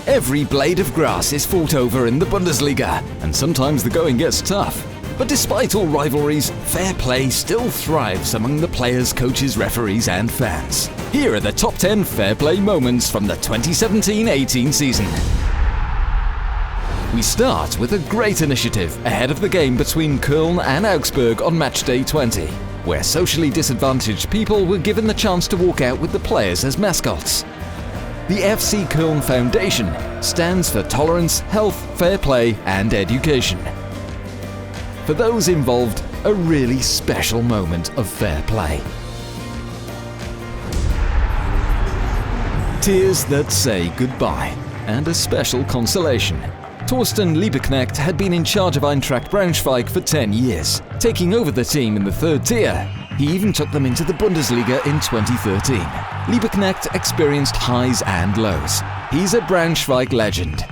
Every blade of grass is fought over in the Bundesliga, and sometimes the going gets tough. But despite all rivalries, fair play still thrives among the players, coaches, referees and fans. Here are the top 10 fair play moments from the 2017-18 season. We start with a great initiative ahead of the game between Köln and Augsburg on match day 20, where socially disadvantaged people were given the chance to walk out with the players as mascots. The FC Köln Foundation stands for tolerance, health, fair play and education. For those involved, a really special moment of fair play. Tears that say goodbye, and a special consolation. Thorsten Liebknecht had been in charge of Eintracht Braunschweig for 10 years, taking over the team in the third tier. He even took them into the Bundesliga in 2013. Liebknecht experienced highs and lows. He's a Braunschweig legend.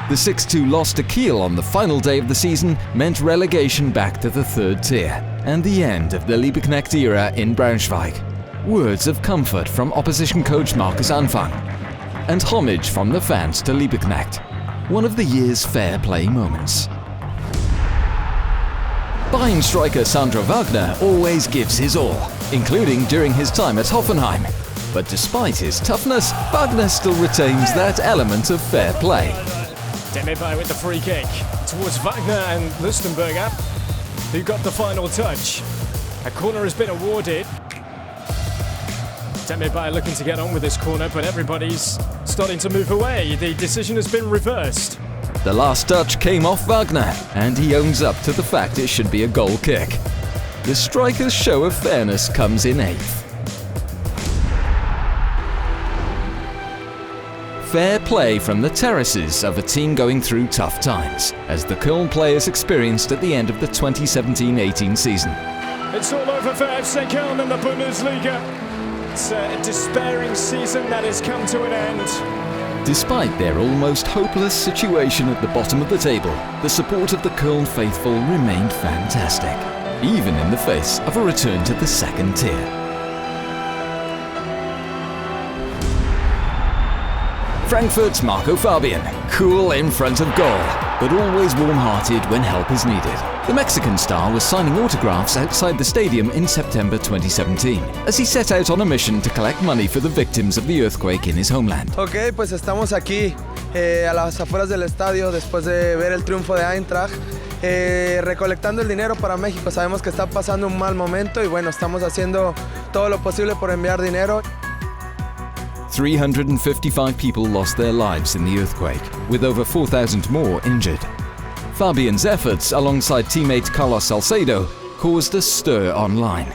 The 6-2 loss to Kiel on the final day of the season meant relegation back to the third tier, and the end of the Liebknecht era in Braunschweig. Words of comfort from opposition coach Markus Anfang, and homage from the fans to Liebknecht. One of the year's fair play moments. Bayern striker Sandro Wagner always gives his all, including during his time at Hoffenheim. But despite his toughness, Wagner still retains that element of fair play. Demirbay with the free kick towards Wagner and Lustenberger, who got the final touch. A corner has been awarded. Demirbay looking to get on with this corner, but everybody's starting to move away. The decision has been reversed. The last touch came off Wagner, and he owns up to the fact it should be a goal kick. The striker's show of fairness comes in 8th. Fair play from the terraces of a team going through tough times, as the Köln players experienced at the end of the 2017-18 season. It's all over for FC Köln in the Bundesliga. It's a despairing season that has come to an end. Despite their almost hopeless situation at the bottom of the table, the support of the Köln faithful remained fantastic, even in the face of a return to the second tier. Frankfurt's Marco Fabian, cool in front of goal, but always warm-hearted when help is needed. The Mexican star was signing autographs outside the stadium in September 2017, as he set out on a mission to collect money for the victims of the earthquake in his homeland. Ok, pues estamos aquí a las afueras del estadio después de ver el triunfo de Eintracht, recolectando el dinero para México. Sabemos que está pasando un mal momento y bueno, estamos haciendo todo lo posible por enviar dinero. 355 people lost their lives in the earthquake, with over 4,000 more injured. Fabian's efforts alongside teammate Carlos Salcedo caused a stir online.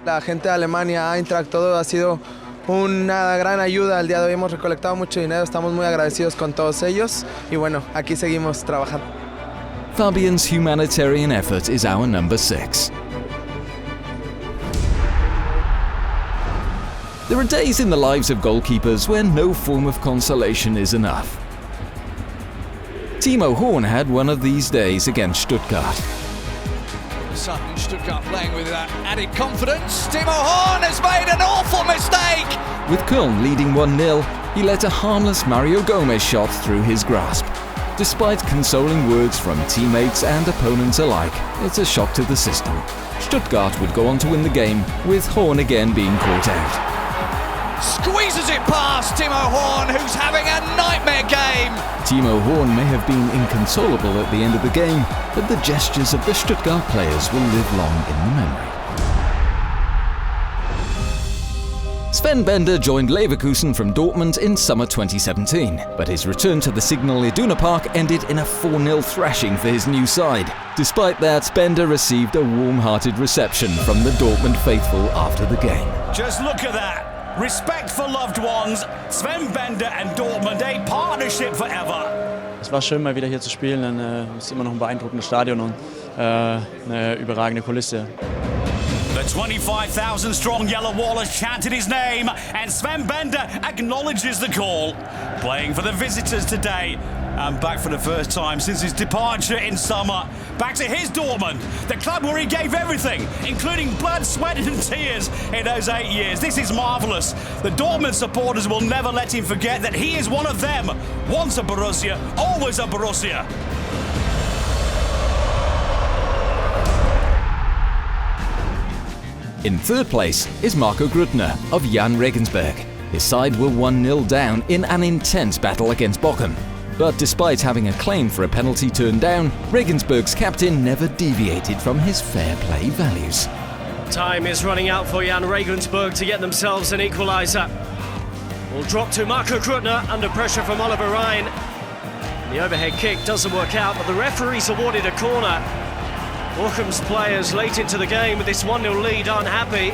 La gente de Alemania, Eintracht, todo ha sido una gran ayuda. El día de hoy hemos recolectado mucho dinero, estamos muy agradecidos con todos ellos y bueno, aquí seguimos trabajando. Fabian's humanitarian effort is our number 6. There are days in the lives of goalkeepers where no form of consolation is enough. Timo Horn had one of these days against Stuttgart. Sudden Stuttgart playing with that added confidence. Timo Horn has made an awful mistake! With Köln leading 1-0, he let a harmless Mario Gomez shot through his grasp. Despite consoling words from teammates and opponents alike, it's a shock to the system. Stuttgart would go on to win the game, with Horn again being caught out. Squeezes it past Timo Horn, who's having a nightmare game. Timo Horn may have been inconsolable at the end of the game, but the gestures of the Stuttgart players will live long in the memory. Sven Bender joined Leverkusen from Dortmund in summer 2017, but his return to the Signal Iduna Park ended in a 4-0 thrashing for his new side. Despite that, Bender received a warm-hearted reception from the Dortmund faithful after the game. Just look at that. Respect for loved ones, Sven Bender and Dortmund, a partnership forever. Es war schön, mal wieder hier zu spielen, denn es ist immer noch ein beeindruckendes Stadion und eine überragende Kulisse. The 25,000-strong Yellow Wall has chanted his name, and Sven Bender acknowledges the call. Playing for the visitors today, And back for the first time since his departure in summer. Back to his Dortmund, the club where he gave everything, including blood, sweat and tears in those 8 years. This is marvellous. The Dortmund supporters will never let him forget that he is one of them. Once a Borussia, always a Borussia. In third place is Marco Grunja of Jan Regensburg. His side were 1-0 down in an intense battle against Bochum. But despite having a claim for a penalty turned down, Regensburg's captain never deviated from his fair play values. Time is running out for Jan Regensburg to get themselves an equaliser. Will drop to Marco Grunja under pressure from Oliver Ryan. The overhead kick doesn't work out, but the referee's awarded a corner. Bochum's players late into the game with this 1-0 lead unhappy.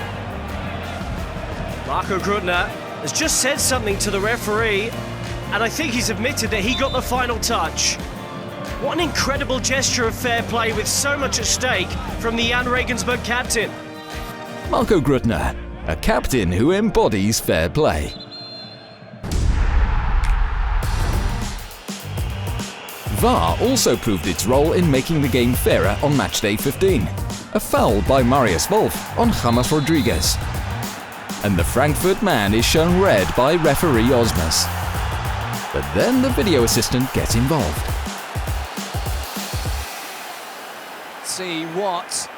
Marco Grunja has just said something to the referee, and I think he's admitted that he got the final touch. What an incredible gesture of fair play with so much at stake from the Jan Regensburg captain. Marco Grunja, a captain who embodies fair play. VAR also proved its role in making the game fairer on matchday 15. A foul by Marius Wolf on James Rodriguez. And the Frankfurt man is shown red by referee Osmas. But then the video assistant gets involved. See what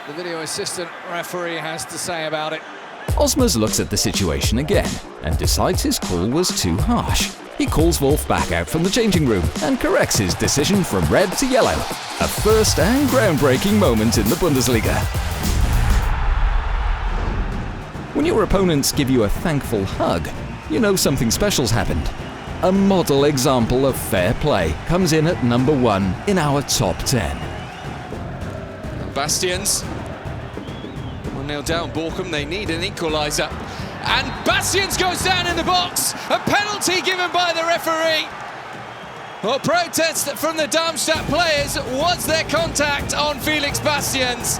the video assistant referee has to say about it. Osmas looks at the situation again and decides his call was too harsh. He calls Wolf back out from the changing room and corrects his decision from red to yellow. A first and groundbreaking moment in the Bundesliga. When your opponents give you a thankful hug, you know something special's happened. A model example of fair play comes in at number 1 in our top 10. Bastians. 1-0 down Bochum, they need an equaliser. And Bastians goes down in the box. A penalty given by the referee. Well, protest from the Darmstadt players. Was there contact on Felix Bastians?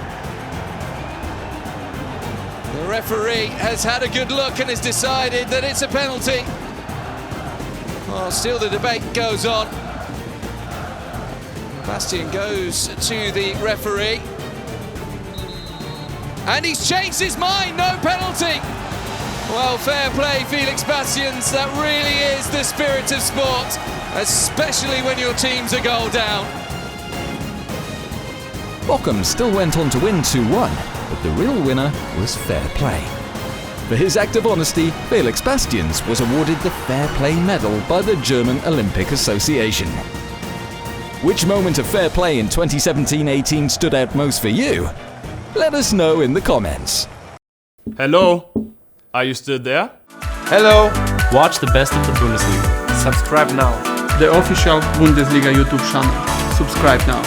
The referee has had a good look and has decided that it's a penalty. Well, still the debate goes on. Bastian goes to the referee. And he's changed his mind, no penalty. Well, fair play, Felix Bastians. That really is the spirit of sport, especially when your team's a goal down. Bochum still went on to win 2-1, but the real winner was fair play. For his act of honesty, Felix Bastians was awarded the Fair Play Medal by the German Olympic Association. Which moment of fair play in 2017-18 stood out most for you? Let us know in the comments. Hello, are you still there? Hello! Watch the best of the Bundesliga. Subscribe now. The official Bundesliga YouTube channel. Subscribe now.